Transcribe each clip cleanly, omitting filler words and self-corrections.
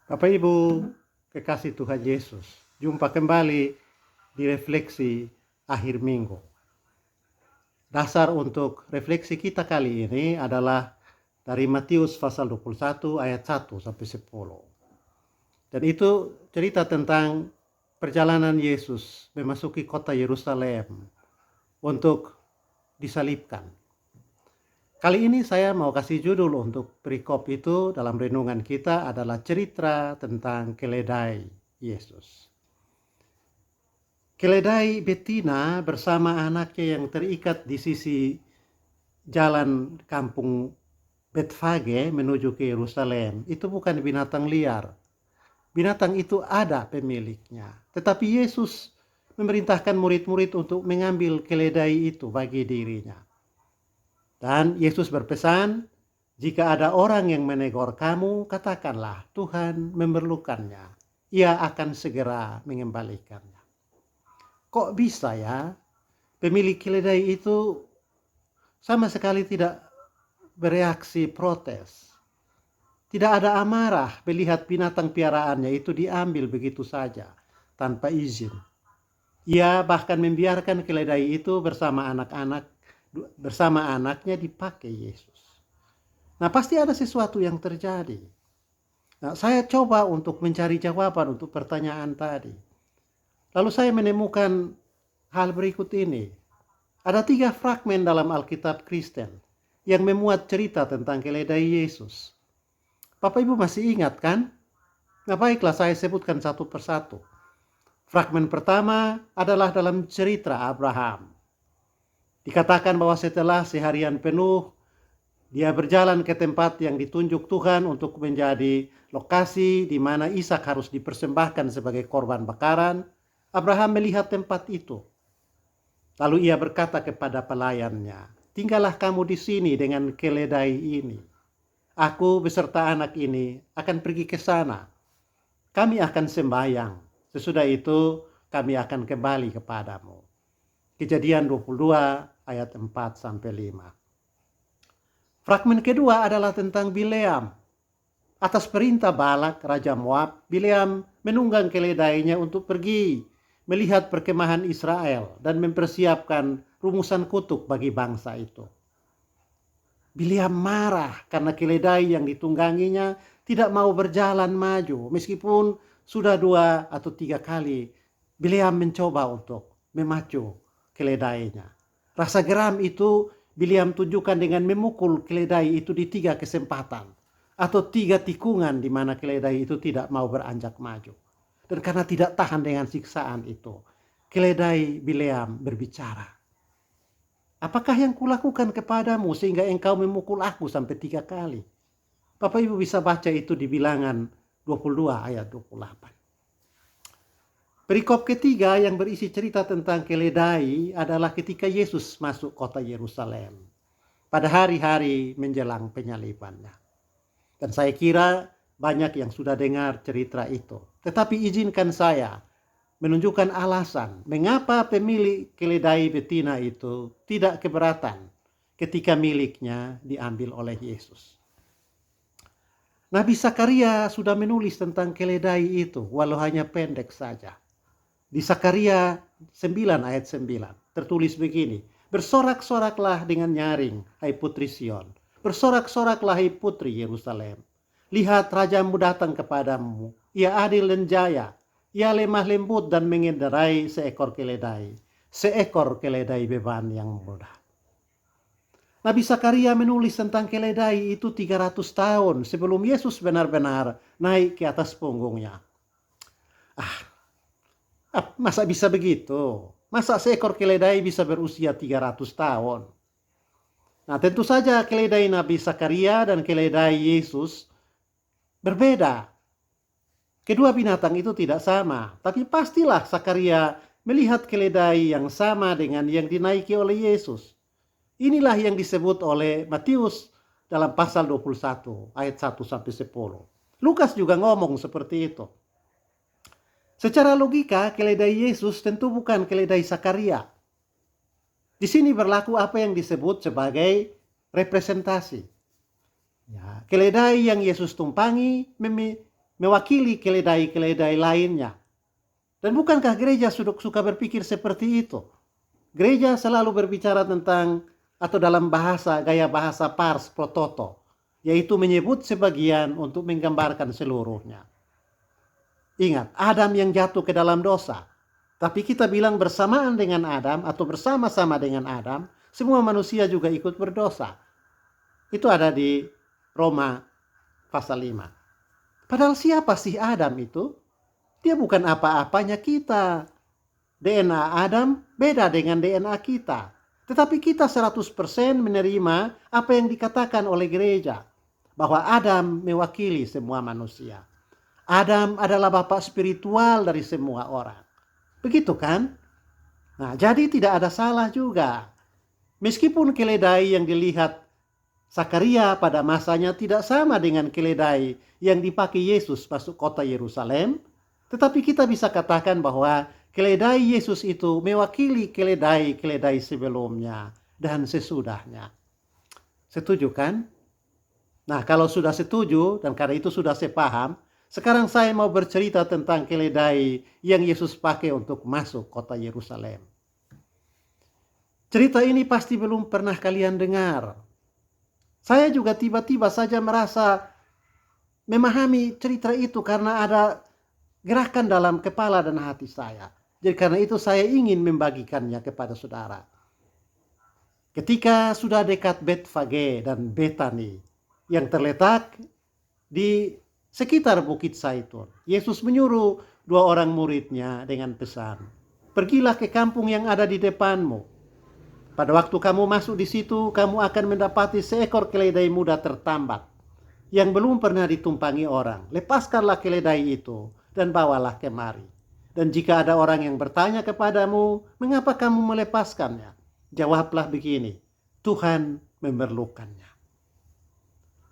Bapak Ibu, kekasih Tuhan Yesus, jumpa kembali di refleksi akhir minggu. Dasar untuk refleksi kita kali ini adalah dari Matius pasal 21 ayat 1 sampai 10. Dan itu cerita tentang perjalanan Yesus memasuki kota Yerusalem untuk disalibkan. Kali ini saya mau kasih judul untuk perikop itu dalam renungan kita adalah cerita tentang keledai Yesus. Keledai betina bersama anaknya yang terikat di sisi jalan kampung Betfage menuju ke Yerusalem itu bukan binatang liar. Binatang itu ada pemiliknya. Tetapi Yesus memerintahkan murid-murid untuk mengambil keledai itu bagi dirinya. Dan Yesus berpesan, jika ada orang yang menegur kamu, katakanlah Tuhan memerlukannya. Ia akan segera mengembalikannya. Kok bisa ya? Pemilik keledai itu sama sekali tidak bereaksi protes. Tidak ada amarah melihat binatang piaraannya itu diambil begitu saja tanpa izin. Ia bahkan membiarkan keledai itu bersama anaknya dipakai Yesus. Nah, pasti ada sesuatu yang terjadi. Nah, saya coba untuk mencari jawaban untuk pertanyaan tadi. Lalu saya menemukan hal berikut ini. Ada 3 fragmen dalam Alkitab Kristen yang memuat cerita tentang keledai Yesus. Bapak Ibu masih ingat kan? Nah, baiklah saya sebutkan satu persatu. Fragmen pertama adalah dalam cerita Abraham. Dikatakan bahwa setelah seharian penuh, dia berjalan ke tempat yang ditunjuk Tuhan untuk menjadi lokasi di mana Ishak harus dipersembahkan sebagai korban bakaran. Abraham melihat tempat itu. Lalu ia berkata kepada pelayannya, tinggallah kamu di sini dengan keledai ini. Aku beserta anak ini akan pergi ke sana. Kami akan sembahyang. Sesudah itu kami akan kembali kepadamu. Kejadian 22 ayat 4 sampai 5. Fragmen kedua adalah tentang Bileam. Atas perintah Balak, Raja Moab, Bileam menunggang keledainya untuk pergi melihat perkemahan Israel dan mempersiapkan rumusan kutuk bagi bangsa itu. Bileam marah karena keledai yang ditungganginya tidak mau berjalan maju. Meskipun sudah 2 atau 3 kali Bileam mencoba untuk memacu keledainya. Rasa geram itu Bileam tunjukkan dengan memukul keledai itu di 3 kesempatan. Atau 3 tikungan di mana keledai itu tidak mau beranjak maju. Dan karena tidak tahan dengan siksaan itu, keledai Bileam berbicara. Apakah yang kulakukan kepadamu sehingga engkau memukul aku sampai 3 kali? Bapak Ibu bisa baca itu di Bilangan 22 ayat 28. Perikop ketiga yang berisi cerita tentang keledai adalah ketika Yesus masuk kota Yerusalem pada hari-hari menjelang penyalibannya. Dan saya kira banyak yang sudah dengar cerita itu. Tetapi izinkan saya menunjukkan alasan mengapa pemilik keledai betina itu tidak keberatan ketika miliknya diambil oleh Yesus. Nabi Zakaria sudah menulis tentang keledai itu walau hanya pendek saja. Di Zakaria 9 ayat 9 tertulis begini, bersorak-soraklah dengan nyaring, hai putri Sion. Bersorak-soraklah hai putri Yerusalem. Lihat rajamu datang kepadamu, ia adil dan jaya. Ia lemah lembut dan mengendarai seekor keledai beban yang mudah. Nabi Zakaria menulis tentang keledai itu 300 tahun sebelum Yesus benar-benar naik ke atas punggungnya. Masa bisa begitu? Masa seekor keledai bisa berusia 300 tahun? Nah, tentu saja keledai Nabi Zakaria dan keledai Yesus berbeda. Kedua binatang itu tidak sama, tapi pastilah Zakaria melihat keledai yang sama dengan yang dinaiki oleh Yesus. Inilah yang disebut oleh Matius dalam pasal 21 ayat 1 sampai 10. Lukas juga ngomong seperti itu. Secara logika, keledai Yesus tentu bukan keledai Zakaria. Di sini berlaku apa yang disebut sebagai representasi. Ya, keledai yang Yesus tumpangi mewakili keledai-keledai lainnya. Dan bukankah gereja suka berpikir seperti itu? Gereja selalu berbicara tentang atau dalam gaya bahasa pars pro toto, yaitu menyebut sebagian untuk menggambarkan seluruhnya. Ingat, Adam yang jatuh ke dalam dosa. Tapi kita bilang bersamaan dengan Adam atau bersama-sama dengan Adam, semua manusia juga ikut berdosa. Itu ada di Roma pasal 5. Padahal siapa sih Adam itu? Dia bukan apa-apanya kita. DNA Adam beda dengan DNA kita. Tetapi kita 100% menerima apa yang dikatakan oleh gereja. Bahwa Adam mewakili semua manusia. Adam adalah bapak spiritual dari semua orang. Begitu kan? Nah, jadi tidak ada salah juga. Meskipun keledai yang dilihat Zakaria pada masanya tidak sama dengan keledai yang dipakai Yesus masuk kota Yerusalem, tetapi kita bisa katakan bahwa keledai Yesus itu mewakili keledai-keledai sebelumnya dan sesudahnya. Setuju kan? Nah, kalau sudah setuju dan karena itu sudah saya paham, sekarang saya mau bercerita tentang keledai yang Yesus pakai untuk masuk kota Yerusalem. Cerita ini pasti belum pernah kalian dengar. Saya juga tiba-tiba saja merasa memahami cerita itu karena ada gerakan dalam kepala dan hati saya. Jadi karena itu saya ingin membagikannya kepada saudara. Ketika sudah dekat Betfage dan Betani yang terletak di sekitar Bukit Zaitun, Yesus menyuruh 2 orang muridnya dengan pesan, "Pergilah ke kampung yang ada di depanmu. Pada waktu kamu masuk di situ, kamu akan mendapati seekor keledai muda tertambat yang belum pernah ditumpangi orang. Lepaskanlah keledai itu dan bawalah kemari. Dan jika ada orang yang bertanya kepadamu, mengapa kamu melepaskannya? Jawablah begini, Tuhan memerlukannya."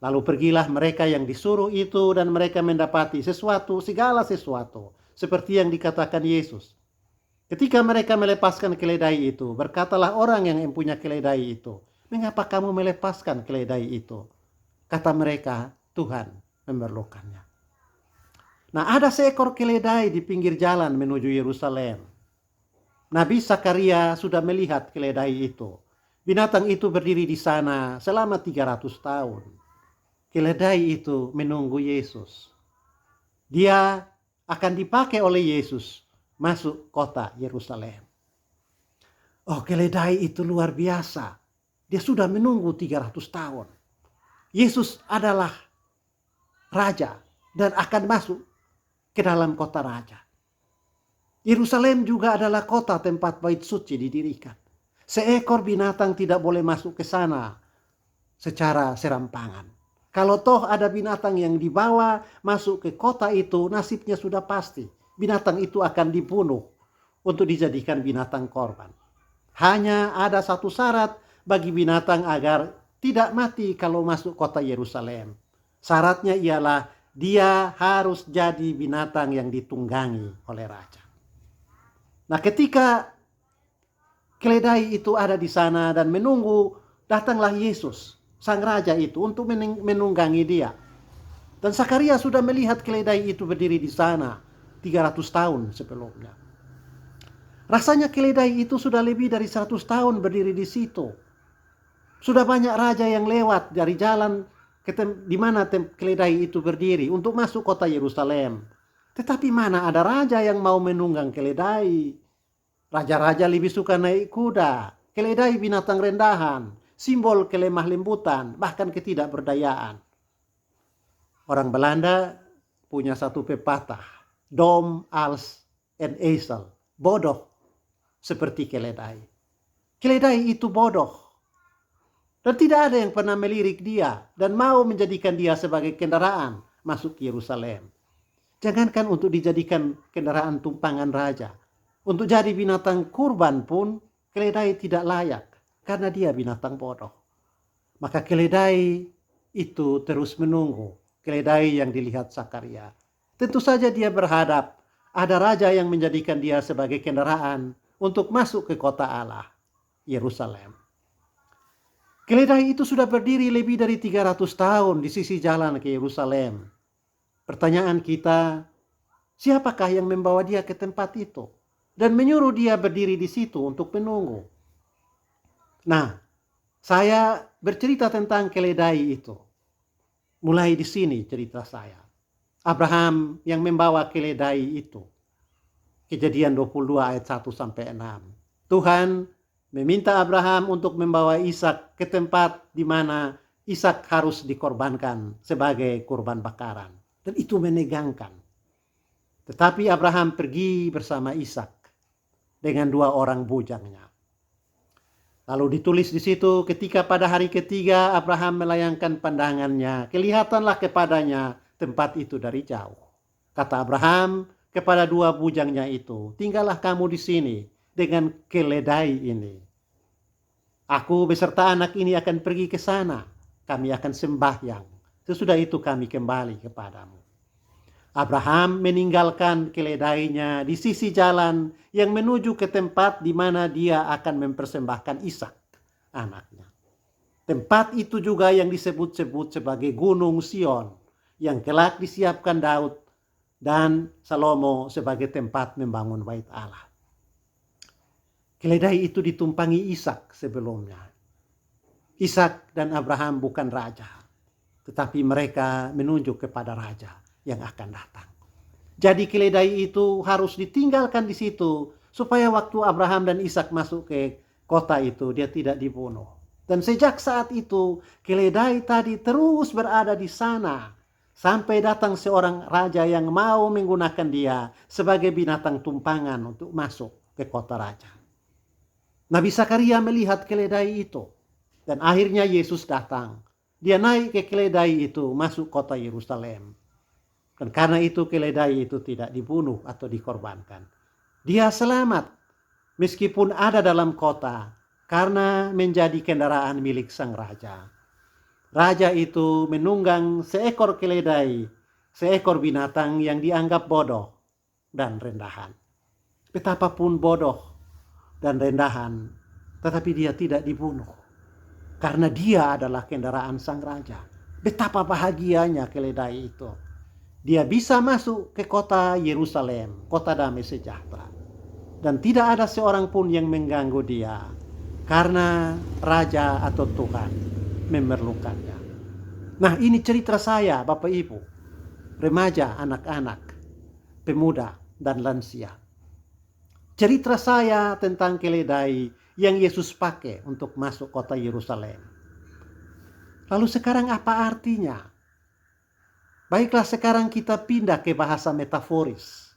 Lalu pergilah mereka yang disuruh itu dan mereka mendapati segala sesuatu, seperti yang dikatakan Yesus. Ketika mereka melepaskan keledai itu, berkatalah orang yang mempunyai keledai itu, "Mengapa kamu melepaskan keledai itu?" Kata mereka, "Tuhan memerlukannya." Nah, ada seekor keledai di pinggir jalan menuju Yerusalem. Nabi Zakaria sudah melihat keledai itu. Binatang itu berdiri di sana selama 300 tahun. Keledai itu menunggu Yesus. Dia akan dipakai oleh Yesus masuk kota Yerusalem. Oh, keledai itu luar biasa. Dia sudah menunggu 300 tahun. Yesus adalah raja dan akan masuk ke dalam kota raja. Yerusalem juga adalah kota tempat bait suci didirikan. Seekor binatang tidak boleh masuk ke sana secara serampangan. Kalau toh ada binatang yang dibawa masuk ke kota itu, nasibnya sudah pasti. Binatang itu akan dibunuh untuk dijadikan binatang korban. Hanya ada satu syarat bagi binatang agar tidak mati kalau masuk kota Yerusalem. Syaratnya ialah dia harus jadi binatang yang ditunggangi oleh raja. Nah, ketika keledai itu ada di sana dan menunggu, datanglah Yesus, sang raja itu, untuk menunggangi dia. Dan Zakaria sudah melihat keledai itu berdiri di sana 300 tahun sebelumnya. Rasanya keledai itu sudah lebih dari 100 tahun berdiri di situ. Sudah banyak raja yang lewat dari jalan di mana keledai itu berdiri untuk masuk kota Yerusalem. Tetapi mana ada raja yang mau menunggang keledai? Raja-raja lebih suka naik kuda. Keledai binatang rendahan, simbol kelemah lembutan, bahkan ketidakberdayaan. Orang Belanda punya satu pepatah, dom als en ezel, bodoh seperti keledai. Keledai itu bodoh. Dan tidak ada yang pernah melirik dia dan mau menjadikan dia sebagai kendaraan masuk Yerusalem. Jangankan untuk dijadikan kendaraan tumpangan raja. Untuk jadi binatang kurban pun keledai tidak layak karena dia binatang bodoh. Maka keledai itu terus menunggu, keledai yang dilihat Zakaria. Tentu saja dia berharap ada raja yang menjadikan dia sebagai kendaraan untuk masuk ke kota Allah, Yerusalem. Keledai itu sudah berdiri lebih dari 300 tahun di sisi jalan ke Yerusalem. Pertanyaan kita, siapakah yang membawa dia ke tempat itu dan menyuruh dia berdiri di situ untuk menunggu? Nah, saya bercerita tentang keledai itu. Mulai di sini cerita saya. Abraham yang membawa keledai itu. Kejadian 22 ayat 1 sampai 6. Tuhan meminta Abraham untuk membawa Ishak ke tempat di mana Ishak harus dikorbankan sebagai kurban bakaran. Dan itu menegangkan. Tetapi Abraham pergi bersama Ishak dengan 2 orang bujangnya. Lalu ditulis di situ, ketika pada hari ketiga Abraham melayangkan pandangannya, kelihatanlah kepadanya tempat itu dari jauh. Kata Abraham kepada 2 bujangnya itu, tinggallah kamu di sini dengan keledai ini. Aku beserta anak ini akan pergi ke sana, kami akan sembahyang. Sesudah itu kami kembali kepadamu. Abraham meninggalkan keledainya di sisi jalan yang menuju ke tempat di mana dia akan mempersembahkan Ishak, anaknya. Tempat itu juga yang disebut-sebut sebagai Gunung Sion, yang kelak disiapkan Daud dan Salomo sebagai tempat membangun bait Allah. Keledai itu ditumpangi Ishak sebelumnya. Ishak dan Abraham bukan raja, tetapi mereka menunjuk kepada raja yang akan datang. Jadi keledai itu harus ditinggalkan di situ supaya waktu Abraham dan Ishak masuk ke kota itu dia tidak dibunuh. Dan sejak saat itu keledai tadi terus berada di sana sampai datang seorang raja yang mau menggunakan dia sebagai binatang tumpangan untuk masuk ke kota raja. Nabi Zakaria melihat keledai itu dan akhirnya Yesus datang. Dia naik ke keledai itu masuk kota Yerusalem. Dan karena itu keledai itu tidak dibunuh atau dikorbankan. Dia selamat meskipun ada dalam kota karena menjadi kendaraan milik sang raja. Raja itu menunggang seekor keledai, seekor binatang yang dianggap bodoh dan rendahan. Betapapun bodoh dan rendahan, tetapi dia tidak dibunuh. Karena dia adalah kendaraan sang raja. Betapa bahagianya keledai itu. Dia bisa masuk ke kota Yerusalem, kota damai sejahtera. Dan tidak ada seorang pun yang mengganggu dia. Karena raja atau Tuhan memerlukannya. Nah, ini cerita saya, Bapak Ibu. Remaja, anak-anak, pemuda, dan lansia. Cerita saya tentang keledai yang Yesus pakai untuk masuk kota Yerusalem. Lalu sekarang apa artinya? Baiklah sekarang kita pindah ke bahasa metaforis.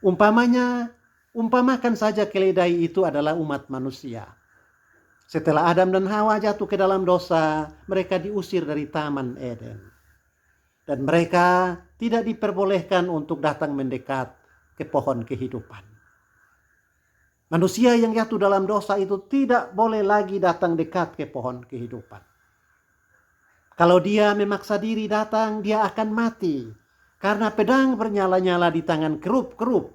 Umpamakan saja keledai itu adalah umat manusia. Setelah Adam dan Hawa jatuh ke dalam dosa, mereka diusir dari Taman Eden. Dan mereka tidak diperbolehkan untuk datang mendekat ke pohon kehidupan. Manusia yang jatuh dalam dosa itu tidak boleh lagi datang dekat ke pohon kehidupan. Kalau dia memaksa diri datang, dia akan mati. Karena pedang bernyala-nyala di tangan kerup-kerup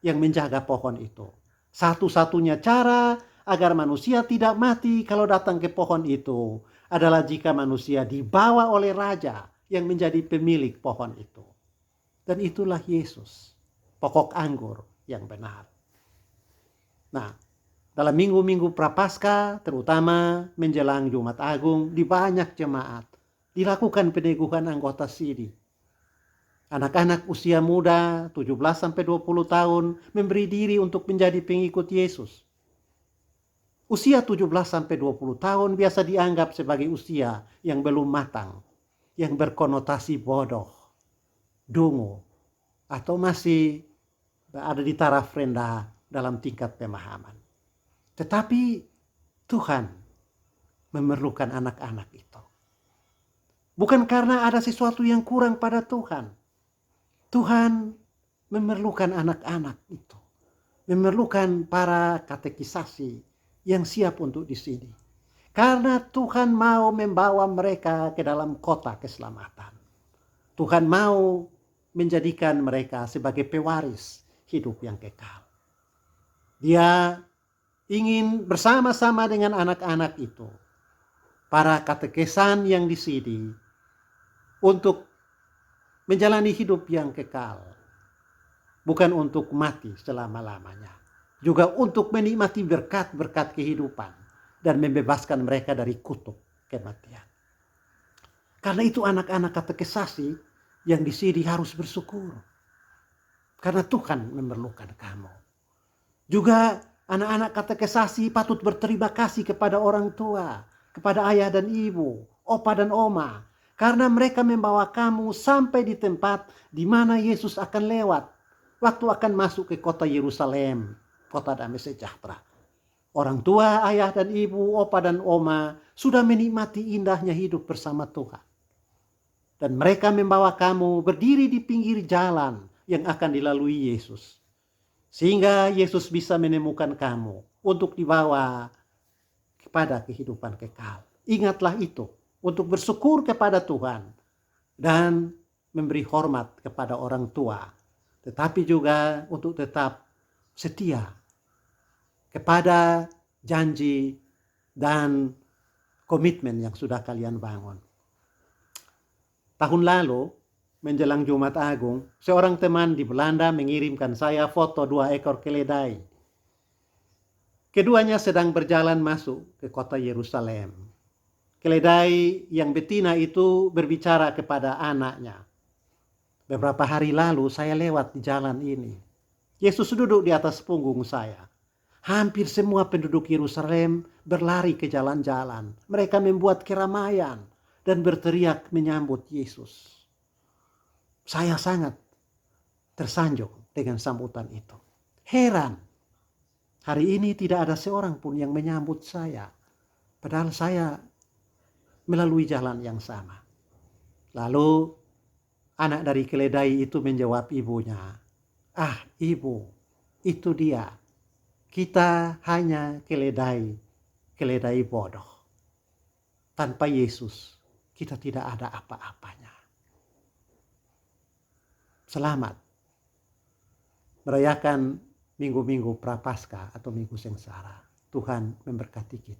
yang menjaga pohon itu. Satu-satunya cara agar manusia tidak mati kalau datang ke pohon itu adalah jika manusia dibawa oleh raja yang menjadi pemilik pohon itu. Dan itulah Yesus, pokok anggur yang benar. Nah, dalam minggu-minggu Prapaskah, terutama menjelang Jumat Agung, di banyak jemaat dilakukan peneguhan anggota siri. Anak-anak usia muda 17-20 tahun memberi diri untuk menjadi pengikut Yesus. Usia 17-20 tahun biasa dianggap sebagai usia yang belum matang, yang berkonotasi bodoh, dungu, atau masih ada di taraf rendah dalam tingkat pemahaman. Tetapi Tuhan memerlukan anak-anak itu. Bukan karena ada sesuatu yang kurang pada Tuhan. Tuhan memerlukan anak-anak itu. Memerlukan para katekisasi yang siap untuk di sini. Karena Tuhan mau membawa mereka ke dalam kota keselamatan. Tuhan mau menjadikan mereka sebagai pewaris hidup yang kekal. Dia ingin bersama-sama dengan anak-anak itu, para katekesan yang di sini, untuk menjalani hidup yang kekal. Bukan untuk mati selama-lamanya. Juga untuk menikmati berkat-berkat kehidupan dan membebaskan mereka dari kutuk kematian. Karena itu anak-anak katekesasi yang di sini harus bersyukur. Karena Tuhan memerlukan kamu. Juga anak-anak katekesasi patut berterima kasih kepada orang tua, kepada ayah dan ibu, opa dan oma. Karena mereka membawa kamu sampai di tempat di mana Yesus akan lewat. Waktu akan masuk ke kota Yerusalem, kota damai sejahtera. Orang tua, ayah dan ibu, opa dan oma sudah menikmati indahnya hidup bersama Tuhan. Dan mereka membawa kamu berdiri di pinggir jalan yang akan dilalui Yesus. Sehingga Yesus bisa menemukan kamu untuk dibawa kepada kehidupan kekal. Ingatlah itu untuk bersyukur kepada Tuhan dan memberi hormat kepada orang tua. Tetapi juga untuk tetap setia kepada janji dan komitmen yang sudah kalian bangun. Tahun lalu, menjelang Jumat Agung, seorang teman di Belanda mengirimkan saya foto 2 ekor keledai. Keduanya sedang berjalan masuk ke kota Yerusalem. Keledai yang betina itu berbicara kepada anaknya. Beberapa hari lalu saya lewat di jalan ini. Yesus duduk di atas punggung saya. Hampir semua penduduk Yerusalem berlari ke jalan-jalan. Mereka membuat keramaian dan berteriak menyambut Yesus. Saya sangat tersanjung dengan sambutan itu. Heran, hari ini tidak ada seorang pun yang menyambut saya. Padahal saya melalui jalan yang sama. Lalu anak dari keledai itu menjawab ibunya, "Ah, ibu, itu dia. Kita hanya keledai bodoh. Tanpa Yesus, kita tidak ada apa-apanya." Selamat merayakan minggu-minggu Prapaskah atau Minggu Sengsara. Tuhan memberkati kita.